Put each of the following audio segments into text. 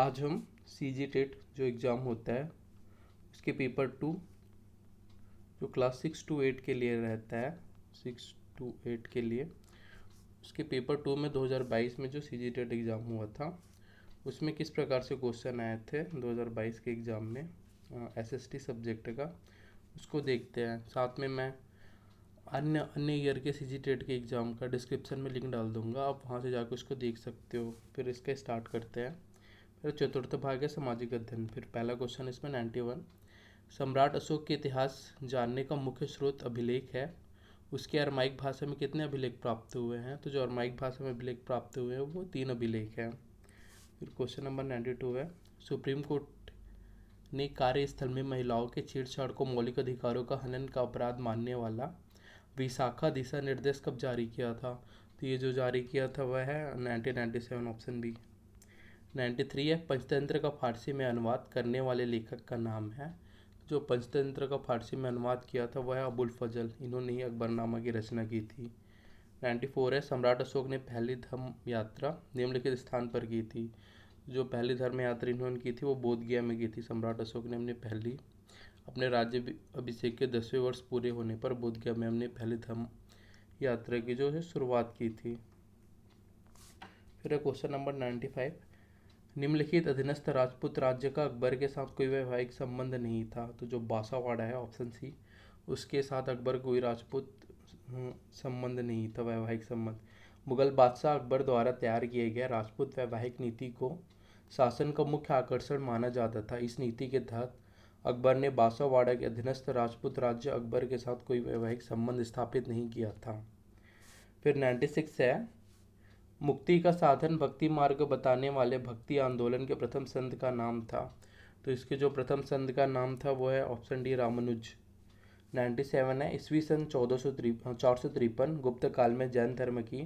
आज हम CG TET जो एग्ज़ाम होता है उसके पेपर 2 जो क्लास 6 to 8 के लिए रहता है, 6 to 8 के लिए उसके पेपर 2 में 2022 में जो सीजी टेट एग्ज़ाम हुआ था उसमें किस प्रकार से क्वेश्चन आए थे 2022 के एग्ज़ाम में एसएसटी सब्जेक्ट का, उसको देखते हैं। साथ में मैं अन्य अन्य ईयर के सीजी टेट के एग्ज़ाम का डिस्क्रिप्शन में लिंक डाल दूंगा, आप वहां से जाकर उसको देख सकते हो। फिर इसका स्टार्ट करते हैं। फिर चतुर्थ भाग है सामाजिक अध्ययन। फिर पहला क्वेश्चन इसमें 91, सम्राट अशोक के इतिहास जानने का मुख्य स्रोत अभिलेख है, उसके अरमाइक भाषा में कितने अभिलेख प्राप्त हुए हैं? तो जो अरमाइक भाषा में अभिलेख प्राप्त हुए हैं वो 3 अभिलेख हैं। फिर क्वेश्चन नंबर 92 है, सुप्रीम कोर्ट ने कार्यस्थल में महिलाओं के छेड़छाड़ को मौलिक अधिकारों का हनन का अपराध मानने वाला विशाखा दिशा निर्देश कब जारी किया था? तो ये जो जारी किया था वह है 1997, ऑप्शन बी। 93 है, पंचतंत्र का फारसी में अनुवाद करने वाले लेखक का नाम है। जो पंचतंत्र का फारसी में अनुवाद किया था वह है अबुल फजल, इन्होंने ही अकबरनामा की रचना की थी। 94 है, सम्राट अशोक ने पहली धर्म यात्रा निम्नलिखित स्थान पर की थी। जो पहली धर्म यात्रा इन्होंने की थी वो बोध गया में की थी। सम्राट अशोक ने अपने राज्य अभिषेक के 10वें वर्ष पूरे होने पर बोध गया में हमने पहली धर्म यात्रा की जो है शुरुआत की थी। फिर क्वेश्चन नंबर 95, निम्नलिखित अधीनस्थ राजपूत राज्य का अकबर के साथ कोई वैवाहिक संबंध नहीं था। तो जो बांसावाड़ा है, ऑप्शन सी, उसके साथ अकबर कोई राजपूत संबंध नहीं था, वैवाहिक संबंध। मुगल बादशाह अकबर द्वारा तैयार किए गए राजपूत वैवाहिक नीति को शासन का मुख्य आकर्षण माना जाता था। इस नीति के तहत अकबर ने बांसावाड़ा के अधीनस्थ राजपूत राज्य अकबर के साथ कोई वैवाहिक संबंध स्थापित नहीं किया था। फिर 96 है, मुक्ति का साधन भक्ति मार्ग बताने वाले भक्ति आंदोलन के प्रथम संत का नाम था। तो इसके जो प्रथम संत का नाम था वो है ऑप्शन डी, रामानुज। 97 है, ईस्वी सन 453 गुप्त काल में जैन धर्म की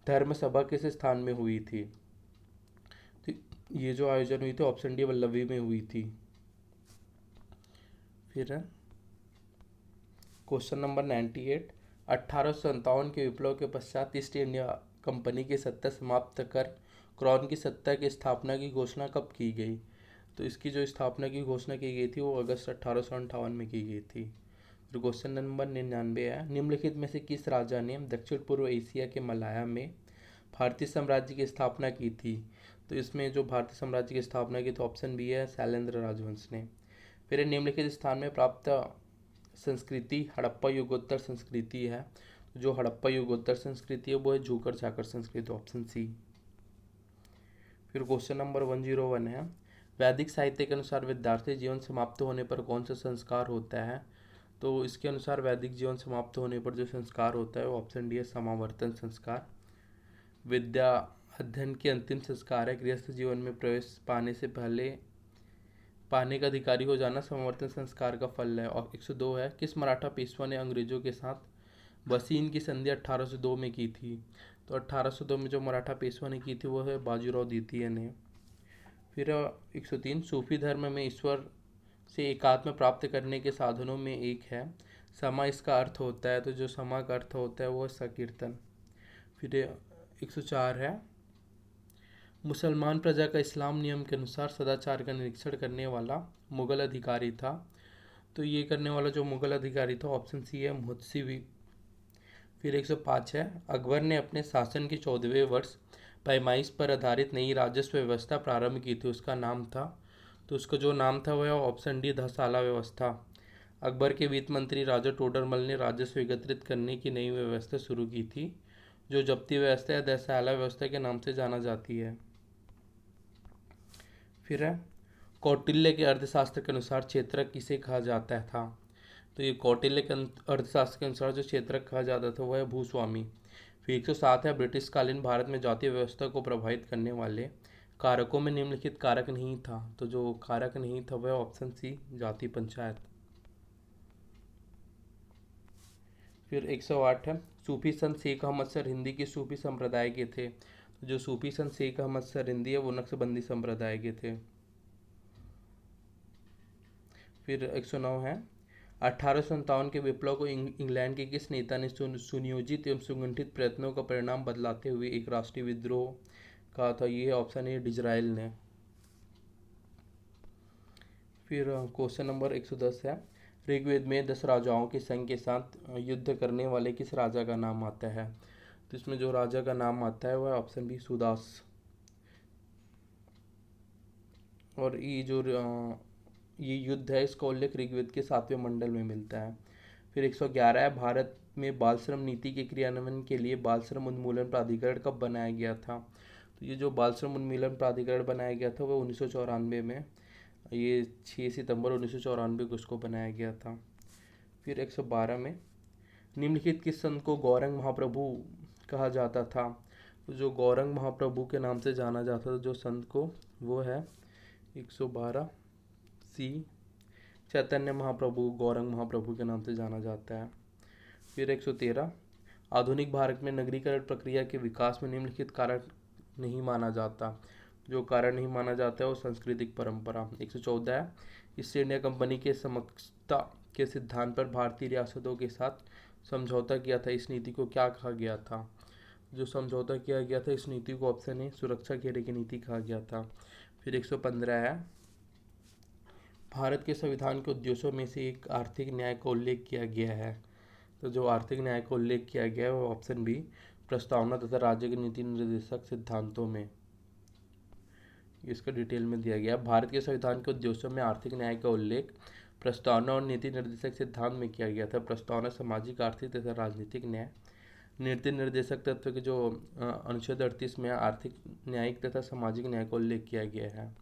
धर्म सभा किस स्थान में हुई थी? तो ये जो आयोजन हुई थी ऑप्शन डी, वल्लभी में हुई थी। फिर है क्वेश्चन नंबर 98, 1857 के विप्लव के पश्चात ईस्ट इंडिया कंपनी की सत्ता समाप्त कर क्राउन की सत्ता की स्थापना की घोषणा कब की गई? तो इसकी जो स्थापना की घोषणा की गई थी वो अगस्त 1858 में की गई थी। फिर क्वेश्चन नंबर 99 है, निम्नलिखित में से किस राजा ने दक्षिण पूर्व एशिया के मलाया में भारतीय साम्राज्य की स्थापना की थी? तो इसमें जो भारतीय साम्राज्य की स्थापना की तो ऑप्शन बी है, शैलेंद्र राजवंश ने। फिर निम्नलिखित स्थान में प्राप्त संस्कृति हड़प्पा युगोत्तर संस्कृति है। जो हड़प्पा युगोत्तर संस्कृति है वो है झूकर झाकर संस्कृति, ऑप्शन सी। फिर क्वेश्चन नंबर 101 है, वैदिक साहित्य के अनुसार विद्यार्थी जीवन समाप्त होने पर कौन सा संस्कार होता है? तो इसके अनुसार वैदिक जीवन समाप्त होने पर जो संस्कार होता है वो ऑप्शन डी है, समावर्तन संस्कार। विद्या अध्ययन के अंतिम संस्कार है गृहस्थ जीवन में प्रवेश पाने का अधिकारी हो जाना समावर्तन संस्कार का फल है। और 102 है, किस मराठा पेशवा ने अंग्रेजों के साथ वसीन की संधि 1802 में की थी? तो 1802 में जो मराठा पेशवा ने की थी वो है बाजीराव द्वितीय ने। फिर 103, सूफी धर्म में ईश्वर से एकात्म प्राप्त करने के साधनों में एक है समा, इसका अर्थ होता है। तो जो समा का अर्थ होता है वो है संकीर्तन। फिर 104 है, मुसलमान प्रजा का इस्लाम नियम के अनुसार सदाचार का निरीक्षण करने वाला मुगल अधिकारी था। तो ये करने वाला जो मुगल अधिकारी था ऑप्शन सी है, मुहतसिबी। फिर 105 है, अकबर ने अपने शासन के 14वें वर्ष पैमाइश पर आधारित नई राजस्व व्यवस्था प्रारंभ की थी, उसका नाम था। तो उसका जो नाम था वह ऑप्शन डी, धसाला व्यवस्था। अकबर के वित्त मंत्री राजा टोडरमल ने राजस्व एकत्रित करने की नई व्यवस्था शुरू की थी, जो जब्ती व्यवस्था या धसाला व्यवस्था के नाम से जाना जाती है। फिर है, कौटिल्य के अर्थशास्त्र के अनुसार क्षेत्रक किसे कहा जाता था? तो ये कौटिल्य के अर्थशास्त्र के अनुसार जो क्षेत्रक कहा जाता था वह है भूस्वामी। फिर 107 है, ब्रिटिश कालीन भारत में जातीय व्यवस्था को प्रभावित करने वाले कारकों में निम्नलिखित कारक नहीं था। तो जो कारक नहीं था वह ऑप्शन सी, जाति पंचायत। फिर 108 है, सूफी संत शेख अहमद सर हिंदी के सूफी संप्रदाय के थे। तो जो सूफी संत शेख अहमद सर हिंदी है वो नक्शबंदी संप्रदाय के थे। फिर 109 है, 1857 के विप्लव को इंग्लैंड के किस नेता ने सुनियोजित एवं सुगठित प्रयत्नों का परिणाम बतलाते हुए एक राष्ट्रीय विद्रोह कहा था? ये ऑप्शन है, डिजराइल ने। फिर क्वेश्चन नंबर 110 है, ऋग्वेद में 10 राजाओं के संघ के साथ युद्ध करने वाले किस राजा का नाम आता है? तो इसमें जो राजा का नाम आता है वह ऑप्शन बी सुदास। और ये युद्ध है, इसका उल्लेख ऋग्वेद के 7वें मंडल में मिलता है। फिर 111 है, भारत में बाल श्रम नीति के क्रियान्वयन के लिए बाल श्रम उन्मूलन प्राधिकरण कब बनाया गया था? तो ये जो बाल श्रम उन्मूलन प्राधिकरण बनाया गया था वह 1994 में, ये 6 सितंबर 1994 को इसको बनाया गया था। फिर 112 में, निम्नलिखित किस संत को गौरंग महाप्रभु कहा जाता था? तो जो गौरंग महाप्रभु के नाम से जाना जाता था जो संत को, वो है 112 सी चैतन्य महाप्रभु, गौरंग महाप्रभु के नाम से जाना जाता है। फिर 113, आधुनिक भारत में नगरीकरण प्रक्रिया के विकास में निम्नलिखित कारण नहीं माना जाता। जो कारण नहीं माना जाता है वो सांस्कृतिक परंपरा। 114 है, ईस्ट इंडिया कंपनी के समक्षता के सिद्धांत पर भारतीय रियासतों के साथ समझौता किया था, इस नीति को क्या कहा गया था? जो समझौता किया गया था इस नीति को ऑप्शन ए सुरक्षा घेरे की नीति कहा गया था। फिर 115 है, भारत के संविधान के उद्देश्यों में से एक आर्थिक न्याय का उल्लेख किया गया है। तो जो आर्थिक न्याय का उल्लेख किया गया है वो ऑप्शन बी प्रस्तावना तथा राज्य के नीति निर्देशक सिद्धांतों में, इसका डिटेल में दिया गया। भारत के संविधान के उद्देश्यों में आर्थिक न्याय का उल्लेख प्रस्तावना और नीति निर्देशक सिद्धांत में किया गया था। प्रस्तावना सामाजिक, आर्थिक तथा राजनीतिक न्याय, नीति निर्देशक तत्व के जो अनुच्छेद 38 में आर्थिक, न्यायिक तथा सामाजिक न्याय का उल्लेख किया गया है।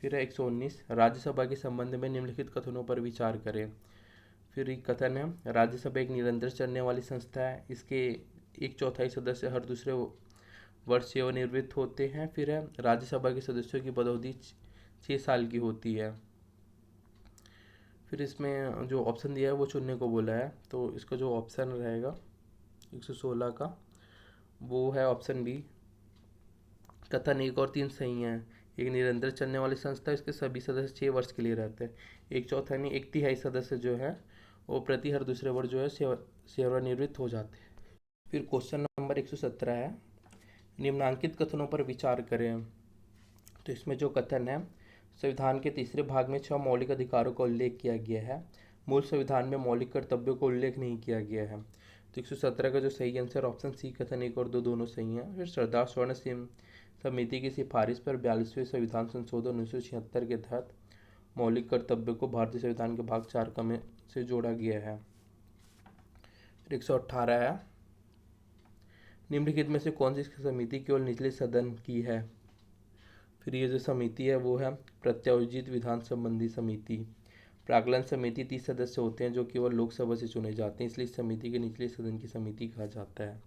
फिर 119, राज्यसभा के संबंध में निम्नलिखित कथनों पर विचार करें। फिर एक कथन है, राज्यसभा एक निरंतर चलने वाली संस्था है, इसके 1/4 सदस्य हर दूसरे वर्ष सेवानिवृत्त होते हैं। फिर है, राज्यसभा के सदस्यों की पदअवधि 6 साल की होती है। फिर इसमें जो ऑप्शन दिया है वो चुनने को बोला है, तो इसका जो ऑप्शन रहेगा 116 का वो है ऑप्शन बी। कथन 1 और 3 सही हैं। एक निरंतर चलने वाली संस्था, इसके सभी सदस्य 6 वर्ष के लिए रहते हैं। 1/4 नहीं 1/3 सदस्य जो है वो प्रति हर दूसरे वर्ष जो है सेवानिवृत्त हो जाते हैं। फिर क्वेश्चन नंबर 117 है, निम्नांकित कथनों पर विचार करें। तो इसमें जो कथन है, संविधान के तीसरे भाग में 6 मौलिक अधिकारों का उल्लेख किया गया है, मूल संविधान में मौलिक कर्तव्यों का उल्लेख नहीं किया गया है। तो 117 का जो सही आंसर ऑप्शन सी, कथन 1 और 2 दोनों सही हैं। फिर सरदार स्वर्ण समिति की सिफारिश पर 42वें संविधान संशोधन 1976 के तहत मौलिक कर्तव्यों को भारतीय संविधान के भाग 4 का में से जोड़ा गया है। 118 है, निम्नलिखित में से कौन सी समिति केवल निचले सदन की है? फिर ये जो समिति है वो है प्रत्यायोजित विधान संबंधी समिति। प्राक्कलन समिति 30 सदस्य होते हैं जो केवल लोकसभा से चुने जाते हैं, इसलिए इस समिति के निचले सदन की समिति कहा जाता है।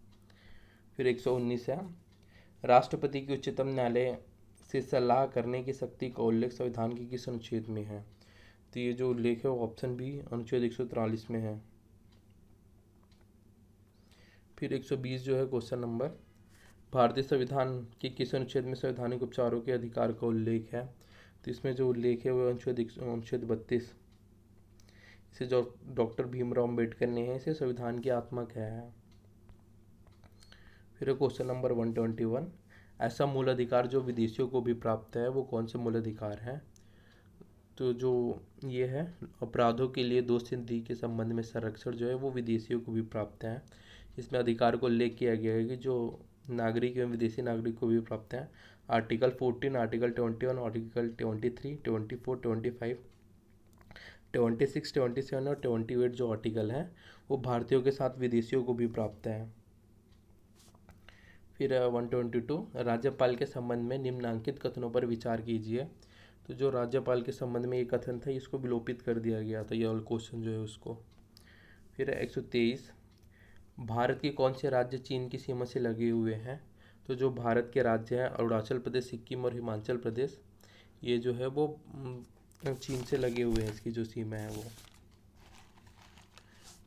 फिर 119 है, राष्ट्रपति की उच्चतम न्यायालय से सलाह करने की शक्ति का उल्लेख संविधान के किस अनुच्छेद में है? तो ये जो उल्लेख है वो ऑप्शन बी अनुच्छेद 143 में है। फिर 120 जो है क्वेश्चन नंबर, भारतीय संविधान के किस अनुच्छेद में संवैधानिक उपचारों के अधिकार का उल्लेख है? तो इसमें जो उल्लेख है वो अनुच्छेद 32, इसे जो डॉक्टर भीमराव अम्बेडकर ने है, इसे संविधान की आत्मा कहा है। फिर क्वेश्चन नंबर 121, ऐसा मूल अधिकार जो विदेशियों को भी प्राप्त है वो कौन से मूल अधिकार हैं? तो जो ये है, अपराधों के लिए दोषसिद्धि के संबंध में संरक्षण जो है वो विदेशियों को भी प्राप्त है। इसमें अधिकार को उल्लेख किया गया है कि जो नागरिक एवं विदेशी नागरिक को भी प्राप्त है। आर्टिकल 14, आर्टिकल 21, आर्टिकल 23, 24, 25, 26, 27 और 28 जो आर्टिकल है वो भारतीयों के साथ विदेशियों को भी प्राप्त है। फिर 122, राज्यपाल के संबंध में निम्नांकित कथनों पर विचार कीजिए। तो जो राज्यपाल के संबंध में ये कथन था इसको विलोपित कर दिया गया था, ये वाला क्वेश्चन जो है उसको। फिर 123, भारत के कौन से राज्य चीन की सीमा से लगे हुए हैं? तो जो भारत के राज्य हैं अरुणाचल प्रदेश, सिक्किम और हिमाचल प्रदेश, ये जो है वो चीन से लगे हुए हैं, इसकी जो सीमा है वो।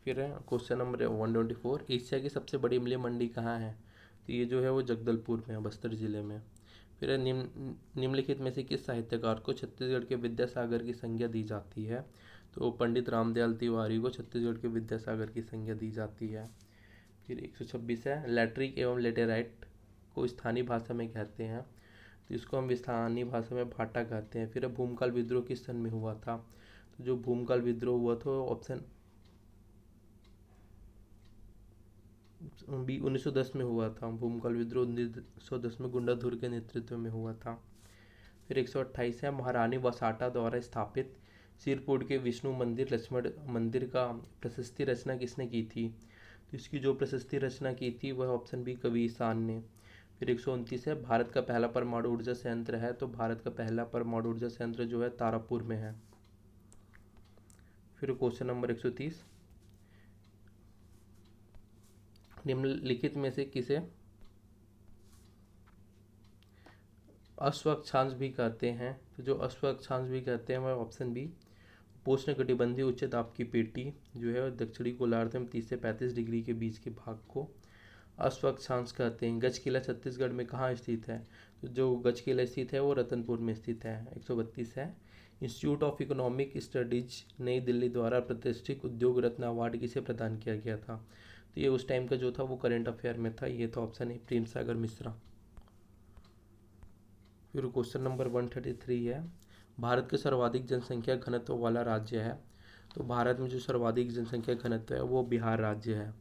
फिर क्वेश्चन नंबर 124, एशिया की सबसे बड़ी इमली मंडी कहाँ है? तो ये जो है वो जगदलपुर में है, बस्तर जिले में। फिर निम्नलिखित में से किस साहित्यकार को छत्तीसगढ़ के विद्यासागर की संज्ञा दी जाती है? तो पंडित रामदयाल तिवारी को छत्तीसगढ़ के विद्यासागर की संज्ञा दी जाती है। फिर 126 है, लैट्रिक एवं लेटेराइट को स्थानीय भाषा में कहते हैं। तो इसको हम स्थानीय भाषा में भाटा कहते हैं। फिर भूमकाल विद्रोह किस सन में हुआ था? तो जो भूमकाल विद्रोह हुआ था ऑप्शन बी 1910 में हुआ था। भूमकाल विद्रोह 1910 में गुंडाधुर के नेतृत्व में हुआ था। फिर 128 है, महारानी वसाटा द्वारा स्थापित सिरपुर के विष्णु मंदिर लक्ष्मण मंदिर का प्रशस्ति रचना किसने की थी? तो इसकी जो प्रशस्ति रचना की थी वह ऑप्शन बी कबीर सान ने। फिर 129 है, भारत का पहला परमाणु ऊर्जा संयंत्र है। तो भारत का पहला परमाणु ऊर्जा संयंत्र जो है तारापुर में है। फिर क्वेश्चन नंबर 130, निम्नलिखित में से किसे अश्वक्षांश भी कहते हैं? तो जो अश्वक्षांश भी कहते हैं वह ऑप्शन बी उपोष्णकटिबंधीय उच्च दाब की पेटी जो है दक्षिणी गोलार्ध में 30 से 35 डिग्री के बीच के भाग को अश्वक्षांश कहते हैं। गज किला छत्तीसगढ़ में कहाँ स्थित है? तो जो गज किला स्थित है वो रतनपुर में स्थित है। 132 है, इंस्टीट्यूट ऑफ इकोनॉमिक स्टडीज नई दिल्ली द्वारा प्रतिष्ठित उद्योग रत्न अवार्ड किसे प्रदान किया गया था? तो ये उस टाइम का जो था वो करंट अफेयर में था। ये था ऑप्शन ए प्रेम सागर मिश्रा। फिर क्वेश्चन नंबर 133 है, भारत के सर्वाधिक जनसंख्या घनत्व वाला राज्य है। तो भारत में जो सर्वाधिक जनसंख्या घनत्व है वो बिहार राज्य है।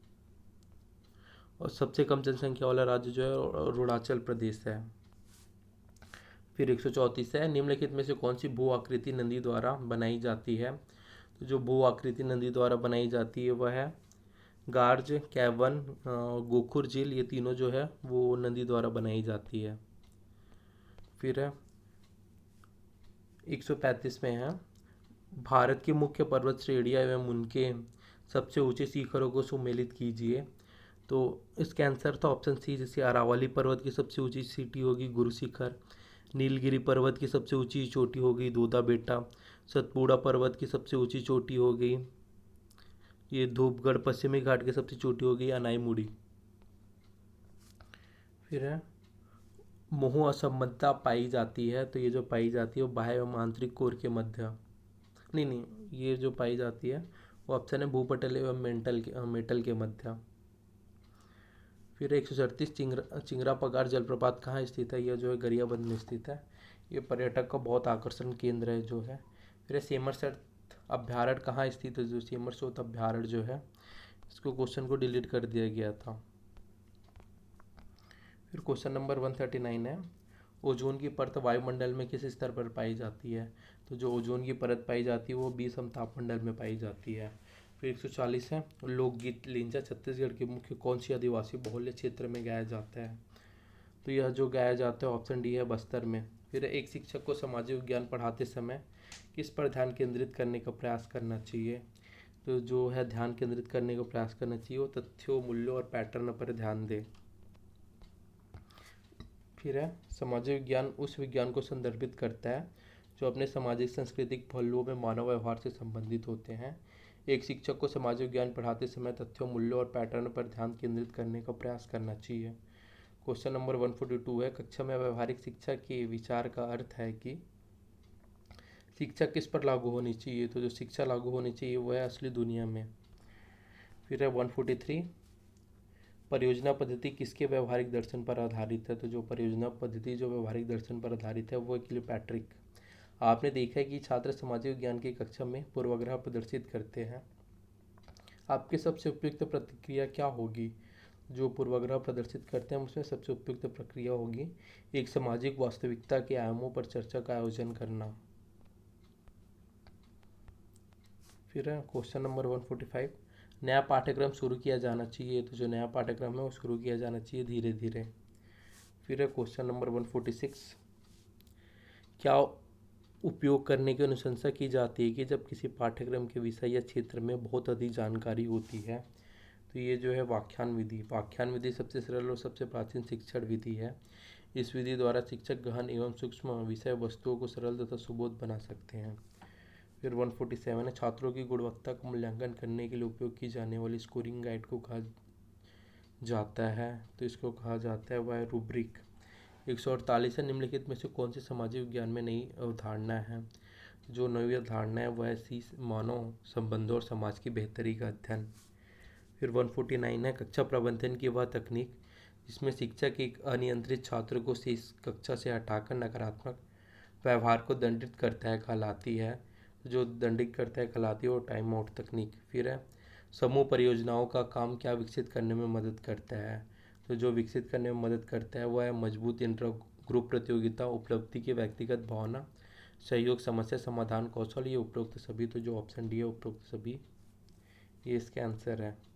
और सबसे कम जनसंख्या वाला राज्य जो है अरुणाचल प्रदेश है। फिर 134 है, निम्नलिखित में से कौन सी भू आकृति नदी द्वारा बनाई जाती है? तो जो भू आकृति नदी द्वारा बनाई जाती है वह है गार्ज, कैवन, गोखुर झील। ये तीनों जो है वो नदी द्वारा बनाई जाती है। फिर है 135 में है, भारत की मुख्य पर्वत श्रेणियाँ एवं उनके सबसे ऊंचे शिखरों को सुमेलित कीजिए। तो इसका आंसर था ऑप्शन सी, जैसे अरावली पर्वत की सबसे ऊंची चोटी होगी गुरु शिखर, नीलगिरी पर्वत की सबसे ऊंची चोटी होगी दोदा बेटा, सतपुड़ा पर्वत की सबसे ऊंची चोटी हो गई ये धूपगढ़, पश्चिमी घाट की सबसे चोटी हो गई अनाईमुड़ी। फिर है मोह असंबद्धता पाई जाती है। तो ये जो पाई जाती है वो बाह्य एवं आंतरिक कोर के मध्य, नहीं, ये जो पाई जाती है वो ऑप्शन है भूपटल एवं मेटल के मध्य। फिर 137, चिंगरा पगार जलप्रपात कहाँ स्थित है? यह जो है गरियाबंद में स्थित है। ये पर्यटक का बहुत आकर्षण केंद्र है जो है। फिर सेमरसेट अभ्यारण्य कहाँ स्थित है? जो सेमरसेट अभ्यारण्य जो है इसको क्वेश्चन को डिलीट कर दिया गया था। फिर क्वेश्चन नंबर 139 है, ओजोन की परत वायुमंडल में किस स्तर पर पाई जाती है? तो जो ओजोन की परत पाई जाती है वो 20 तापमंडल में पाई जाती है। फिर 140 है, लोकगीत लेंजा छत्तीसगढ़ के मुख्य कौन सी आदिवासी बहुल्य क्षेत्र में गाया जाता है? तो यह जो गाया जाता है ऑप्शन डी है बस्तर में। फिर एक शिक्षक को सामाजिक विज्ञान पढ़ाते समय किस पर ध्यान केंद्रित करने का प्रयास करना चाहिए? तो जो है ध्यान केंद्रित करने का प्रयास करना चाहिए वो तथ्यों, मूल्यों और पैटर्न पर ध्यान दे। फिर है सामाजिक विज्ञान उस विज्ञान को संदर्भित करता है जो अपने सामाजिक सांस्कृतिक पहलुओं में मानव व्यवहार से संबंधित होते हैं। एक शिक्षक को सामाजिक विज्ञान पढ़ाते समय तथ्यों, मूल्यों और पैटर्न पर ध्यान केंद्रित करने का प्रयास करना चाहिए। क्वेश्चन नंबर 142 है, कक्षा में व्यवहारिक शिक्षा के विचार का अर्थ है कि शिक्षा किस पर लागू होनी चाहिए? तो जो शिक्षा लागू होनी चाहिए वह है असली दुनिया में। फिर है 143, परियोजना पद्धति किसके व्यवहारिक दर्शन पर आधारित है? तो जो परियोजना पद्धति जो व्यवहारिक दर्शन पर आधारित है वो किलोपैट्रिक। आपने देखा है कि छात्र सामाजिक विज्ञान की कक्षा में पूर्वाग्रह प्रदर्शित करते हैं। आपकी सबसे उपयुक्त प्रतिक्रिया क्या होगी? जो पूर्वाग्रह प्रदर्शित करते हैं उसमें सबसे उपयुक्त प्रक्रिया होगी एक सामाजिक वास्तविकता के आयामों पर चर्चा का आयोजन करना। फिर है क्वेश्चन नंबर 145, नया पाठ्यक्रम शुरू किया जाना चाहिए। तो जो नया पाठ्यक्रम है वो शुरू किया जाना चाहिए धीरे धीरे। फिर है क्वेश्चन नंबर 146, क्या उपयोग करने की अनुशंसा की जाती है कि जब किसी पाठ्यक्रम के विषय या क्षेत्र में बहुत अधिक जानकारी होती है? तो ये जो है व्याख्यान विधि सबसे सरल और सबसे प्राचीन शिक्षण विधि है। इस विधि द्वारा शिक्षक गहन एवं सूक्ष्म विषय वस्तुओं को सरल तथा सुबोध बना सकते हैं। फिर 147 है, छात्रों की गुणवत्ता का मूल्यांकन करने के लिए उपयोग की जाने वाली स्कोरिंग गाइड को कहा जाता है? तो इसको कहा जाता है वह रूब्रिक। 148 है, निम्नलिखित में से कौन सी सामाजिक विज्ञान में नई अवधारणा है? जो नई अवधारणा है वह है सी मानव संबंधों और समाज की बेहतरी का अध्ययन। फिर 149 है, कक्षा प्रबंधन की वह तकनीक जिसमें शिक्षक एक अनियंत्रित छात्र को इस कक्षा से हटाकर नकारात्मक व्यवहार को दंडित करता है कहलाती है। जो दंडित करता है कहलाती है वो टाइम आउट तकनीक। फिर है समूह परियोजनाओं का काम क्या विकसित करने में मदद करता है। तो जो विकसित करने में मदद करता है वह है मजबूत इंटर ग्रुप प्रतियोगिता, उपलब्धि की व्यक्तिगत भावना, सहयोग, समस्या समाधान कौशल। ये उपरोक्त सभी, तो जो ऑप्शन डी है उपरोक्त सभी, ये इसके आंसर है।